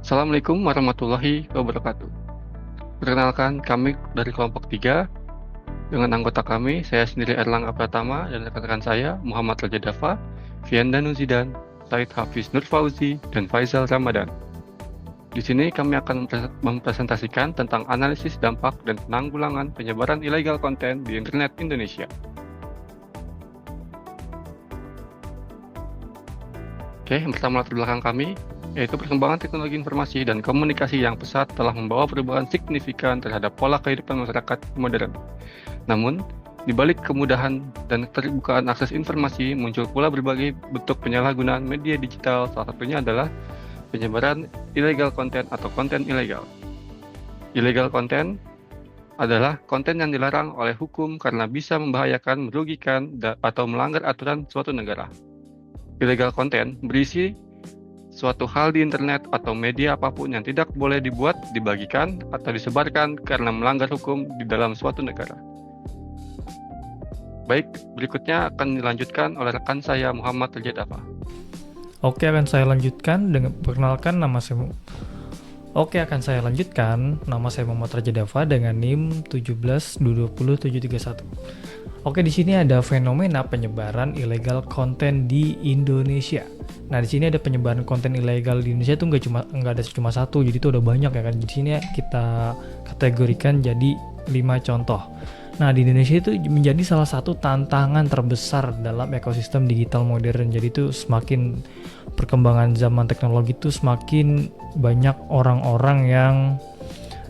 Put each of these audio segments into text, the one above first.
Assalamualaikum warahmatullahi wabarakatuh. Perkenalkan, kami dari kelompok 3 dengan anggota kami, saya sendiri Erlangga Pratama dan rekan-rekan saya Muhammad Raja Dava, Fianda Nuzidan, Said Hafiz Nur Fauzi, dan Faizal Ramadan. Di sini kami akan mempresentasikan tentang analisis dampak dan penanggulangan penyebaran ilegal konten di internet Indonesia. Oke, yang pertama latar belakang kami, yaitu perkembangan teknologi informasi dan komunikasi yang pesat telah membawa perubahan signifikan terhadap pola kehidupan masyarakat modern. Namun, di balik kemudahan dan keterbukaan akses informasi, muncul pula berbagai bentuk penyalahgunaan media digital, salah satunya adalah penyebaran illegal konten atau konten ilegal. Illegal konten adalah konten yang dilarang oleh hukum karena bisa membahayakan, merugikan, atau melanggar aturan suatu negara. Illegal konten berisi suatu hal di internet atau media apapun yang tidak boleh dibuat, dibagikan, atau disebarkan karena melanggar hukum di dalam suatu negara. Baik, berikutnya akan dilanjutkan oleh rekan saya Muhammad Raja Dava. Oke, akan saya lanjutkan dengan perkenalkan nama saya. Nama saya Muhammad Raja Dava dengan NIM 1720731. Oke, di sini ada fenomena penyebaran ilegal konten di Indonesia. Nah, di sini ada penyebaran konten ilegal di Indonesia itu nggak ada cuma satu, jadi itu udah banyak ya kan. Di sini kita kategorikan jadi 5 contoh. Nah, di Indonesia itu menjadi salah satu tantangan terbesar dalam ekosistem digital modern. Jadi itu semakin perkembangan zaman teknologi itu semakin banyak orang-orang yang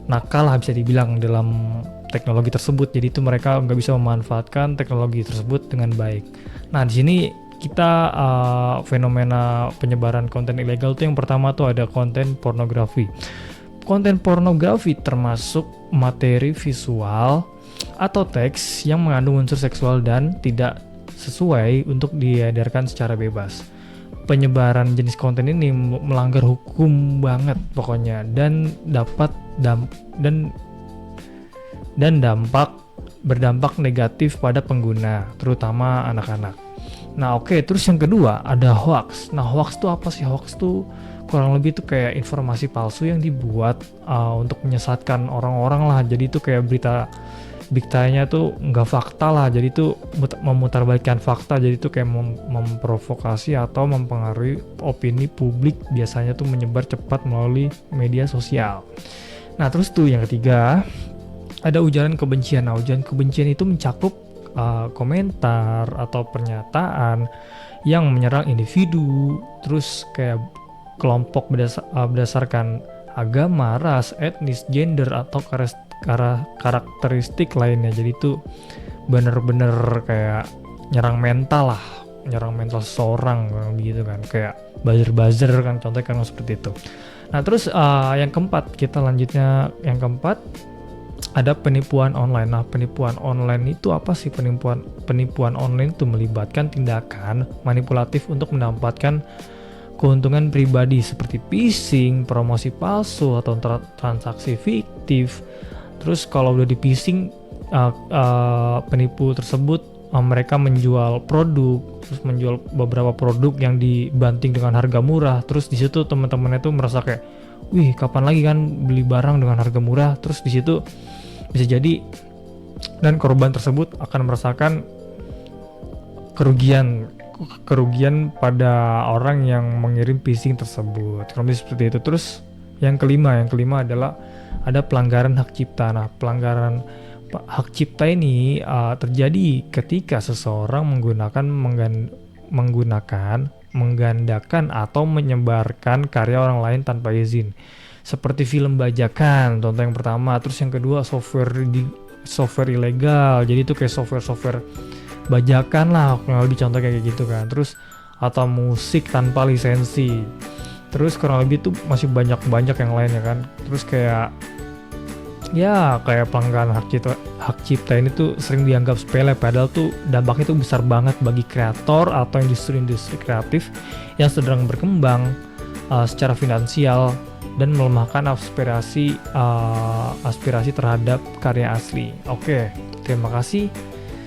nakal lah bisa dibilang dalam teknologi tersebut. Jadi itu mereka nggak bisa memanfaatkan teknologi tersebut dengan baik. Nah, di sini kita fenomena penyebaran konten ilegal itu yang pertama tuh ada konten pornografi. Konten pornografi termasuk materi visual atau teks yang mengandung unsur seksual dan tidak sesuai untuk diedarkan secara bebas. Penyebaran jenis konten ini melanggar hukum banget pokoknya dan berdampak negatif pada pengguna, terutama anak-anak. Nah, oke, terus yang kedua ada hoax. Nah, hoax itu apa sih? Hoax itu kurang lebih itu kayak informasi palsu yang dibuat untuk menyesatkan orang-orang lah. Jadi itu kayak beritanya tuh nggak fakta lah. Jadi itu memutarbalikkan fakta. Jadi itu kayak memprovokasi atau mempengaruhi opini publik. Biasanya tuh menyebar cepat melalui media sosial. Nah, terus tuh yang ketiga ada ujaran kebencian. Nah, ujaran kebencian itu mencakup komentar atau pernyataan yang menyerang individu, terus kayak kelompok berdasarkan agama, ras, etnis, gender, atau karakteristik lainnya. Jadi itu bener-bener kayak nyerang mental seseorang begitu kan, kayak buzzer kan contohnya kan seperti itu. Nah, terus yang keempat, kita lanjutnya yang keempat ada penipuan online. Nah, penipuan online itu apa sih? Penipuan online itu melibatkan tindakan manipulatif untuk mendapatkan keuntungan pribadi seperti phishing, promosi palsu, atau transaksi fiktif. Terus kalau udah di phishing, penipu tersebut mereka menjual produk, terus menjual beberapa produk yang dibanting dengan harga murah. Terus di situ teman-temannya tuh merasa kayak, wih, kapan lagi kan beli barang dengan harga murah? Terus di situ bisa jadi dan korban tersebut akan merasakan kerugian pada orang yang mengirim phishing tersebut. Kalau seperti itu. Terus yang kelima adalah ada pelanggaran hak cipta. Nah, pelanggaran hak cipta ini terjadi ketika seseorang menggandakan atau menyebarkan karya orang lain tanpa izin, seperti film bajakan, contoh yang pertama. Terus yang kedua software ilegal, jadi itu kayak software bajakan lah, kurang lebih contoh kayak gitu kan. Terus atau musik tanpa lisensi, terus kurang lebih itu masih banyak yang lainnya kan. Terus kayak pelanggaran hak cipta ini tuh sering dianggap sepele, padahal tuh dampaknya tuh besar banget bagi kreator atau industri kreatif yang sedang berkembang secara finansial dan melemahkan aspirasi terhadap karya asli. Oke, terima kasih.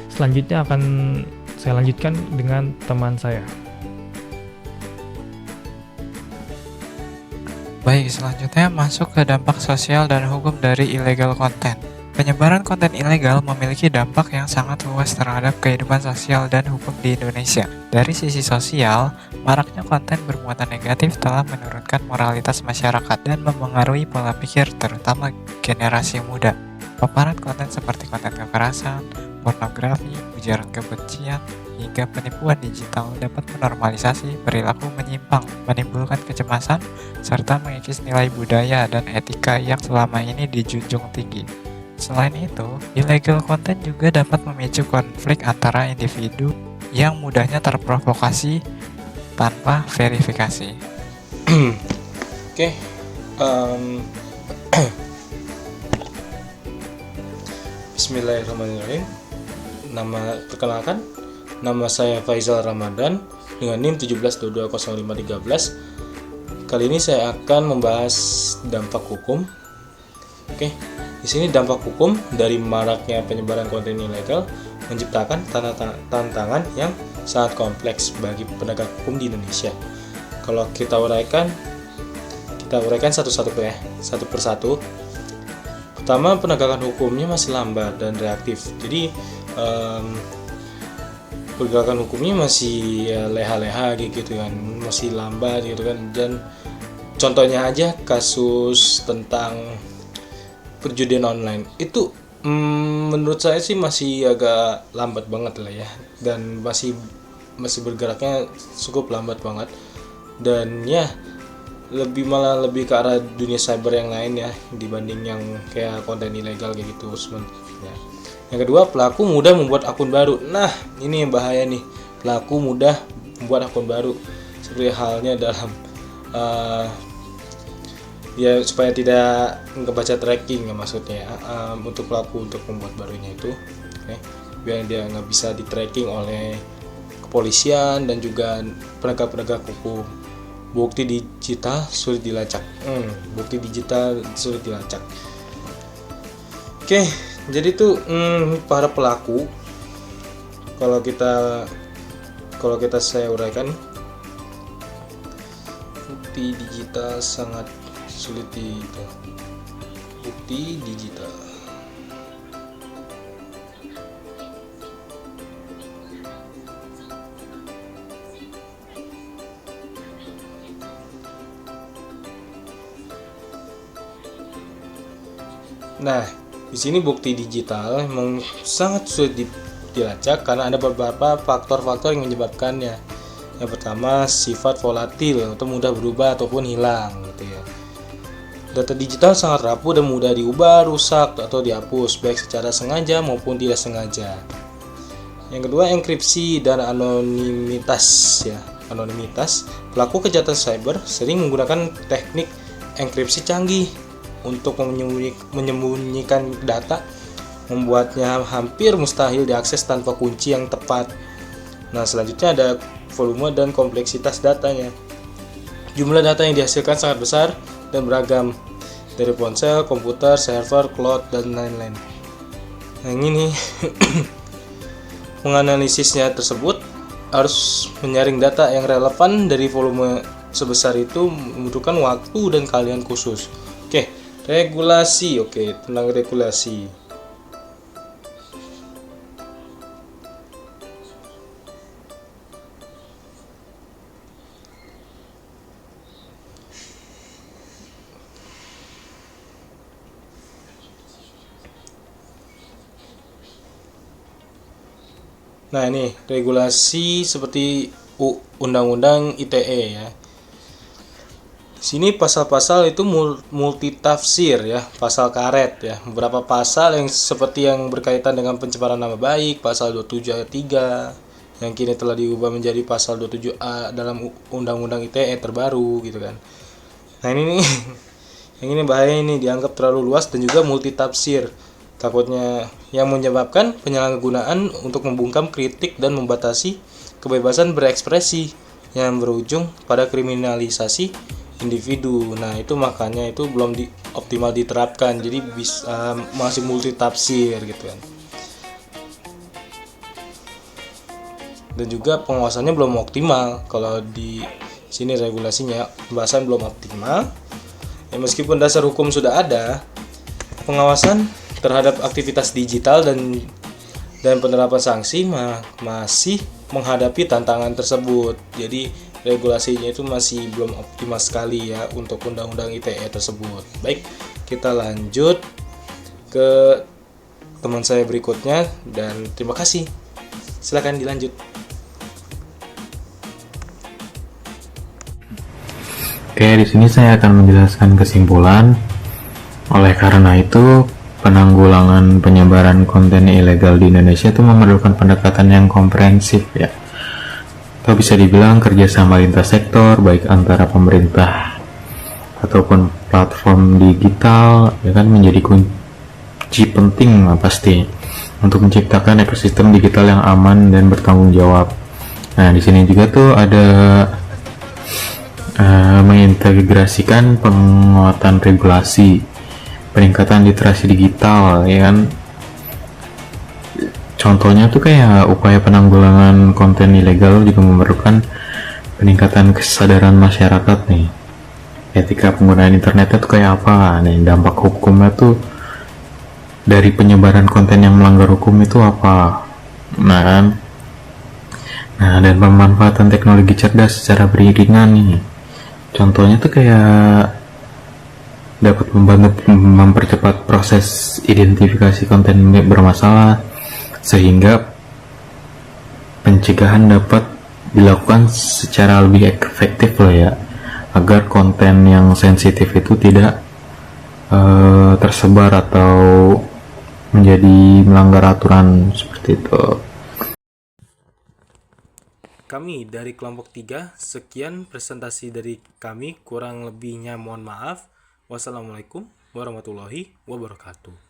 Selanjutnya akan saya lanjutkan dengan teman saya. Baik, selanjutnya masuk ke dampak sosial dan hukum dari illegal content. Penyebaran konten ilegal memiliki dampak yang sangat luas terhadap kehidupan sosial dan hukum di Indonesia. Dari sisi sosial, maraknya konten bermuatan negatif telah menurunkan moralitas masyarakat dan mempengaruhi pola pikir terutama generasi muda. Paparan konten seperti konten kekerasan, pornografi, ujaran kebencian, hingga penipuan digital dapat menormalisasi perilaku menyimpang, menimbulkan kecemasan, serta mengikis nilai budaya dan etika yang selama ini dijunjung tinggi. Selain itu, illegal content juga dapat memicu konflik antara individu yang mudahnya terprovokasi tanpa verifikasi. Oke, Bismillahirrahmanirrahim. Perkenalkan, nama saya Faizal Ramadan dengan NIM 17220513. Kali ini saya akan membahas dampak hukum. Oke, di sini dampak hukum dari maraknya penyebaran konten ilegal menciptakan tantangan yang sangat kompleks bagi penegak hukum di Indonesia. Kalau kita uraikan satu persatu. Pertama, penegakan hukumnya masih lambat dan reaktif. Jadi pergerakan hukumnya masih leha-leha gitu kan, masih lambat gitu kan. Dan contohnya aja kasus tentang perjudian online itu menurut saya sih masih agak lambat banget lah ya, dan masih bergeraknya cukup lambat banget, dan ya malah lebih ke arah dunia cyber yang lain ya dibanding yang kayak konten ilegal kayak gitu sebenarnya. Yang kedua, pelaku mudah membuat akun baru. Nah, ini yang bahaya nih, pelaku mudah membuat akun baru seperti halnya dalam ya supaya tidak ngebaca tracking ya maksudnya untuk pelaku untuk membuat barunya itu, biar dia nggak bisa di tracking oleh kepolisian dan juga penegak hukum. Bukti digital sulit dilacak. Oke, jadi tuh para pelaku, kalau kita saya uraikan, bukti digital sangat sulit bukti digital. Nah, di sini bukti digital memang sangat sulit dilacak karena ada beberapa faktor-faktor yang menyebabkannya. Yang pertama, sifat volatil atau mudah berubah ataupun hilang gitu ya. Data digital sangat rapuh dan mudah diubah, rusak atau dihapus baik secara sengaja maupun tidak sengaja. Yang kedua, enkripsi dan anonimitas ya. Pelaku kejahatan cyber sering menggunakan teknik enkripsi canggih untuk menyembunyikan data, membuatnya hampir mustahil diakses tanpa kunci yang tepat. Nah, selanjutnya ada volume dan kompleksitas datanya. Jumlah data yang dihasilkan sangat besar dan beragam, dari ponsel, komputer, server, cloud, dan lain-lain. Nah, ini menganalisisnya tersebut harus menyaring data yang relevan dari volume sebesar itu membutuhkan waktu dan keahlian khusus. Regulasi. Tentang regulasi. Nah, ini regulasi seperti Undang-Undang ITE ya. Sini pasal-pasal itu multitafsir ya, pasal karet ya. Beberapa pasal yang seperti yang berkaitan dengan pencemaran nama baik, pasal 27 ayat 3 yang kini telah diubah menjadi pasal 27A dalam Undang-Undang ITE terbaru gitu kan. Nah, ini nih yang ini bahaya, ini dianggap terlalu luas dan juga multitafsir. Takutnya yang menyebabkan penyalahgunaan untuk membungkam kritik dan membatasi kebebasan berekspresi yang berujung pada kriminalisasi individu. Nah, itu makanya itu belum optimal diterapkan, jadi bisa masih multitafsir gitu kan. Dan juga pengawasannya belum optimal. Kalau di sini regulasinya pembahasan belum optimal Ya, meskipun dasar hukum sudah ada, pengawasan terhadap aktivitas digital dan penerapan sanksi masih menghadapi tantangan tersebut. Jadi regulasinya itu masih belum optimal sekali ya untuk undang-undang ITE tersebut. Baik, kita lanjut ke teman saya berikutnya dan terima kasih. Silakan dilanjut. Oke, di sini saya akan menjelaskan kesimpulan. Oleh karena itu, penanggulangan penyebaran konten ilegal di Indonesia itu memerlukan pendekatan yang komprehensif ya. Atau bisa dibilang kerjasama lintas sektor, baik antara pemerintah ataupun platform digital, ya kan, menjadi kunci penting lah pasti untuk menciptakan ekosistem digital yang aman dan bertanggung jawab. Nah, di sini juga tuh ada mengintegrasikan penguatan regulasi, peningkatan literasi digital, ya kan. Contohnya tuh kayak upaya penanggulangan konten ilegal juga memerlukan peningkatan kesadaran masyarakat nih. Etika penggunaan internetnya tuh kayak apa nih, dampak hukumnya tuh dari penyebaran konten yang melanggar hukum itu apa. Nah kan, dan pemanfaatan teknologi cerdas secara beriringan nih. Contohnya tuh kayak dapat membantu mempercepat proses identifikasi konten bermasalah sehingga pencegahan dapat dilakukan secara lebih efektif loh ya, agar konten yang sensitif itu tidak tersebar atau menjadi melanggar aturan seperti itu. Kami dari kelompok 3, sekian presentasi dari kami, kurang lebihnya mohon maaf. Wassalamualaikum warahmatullahi wabarakatuh.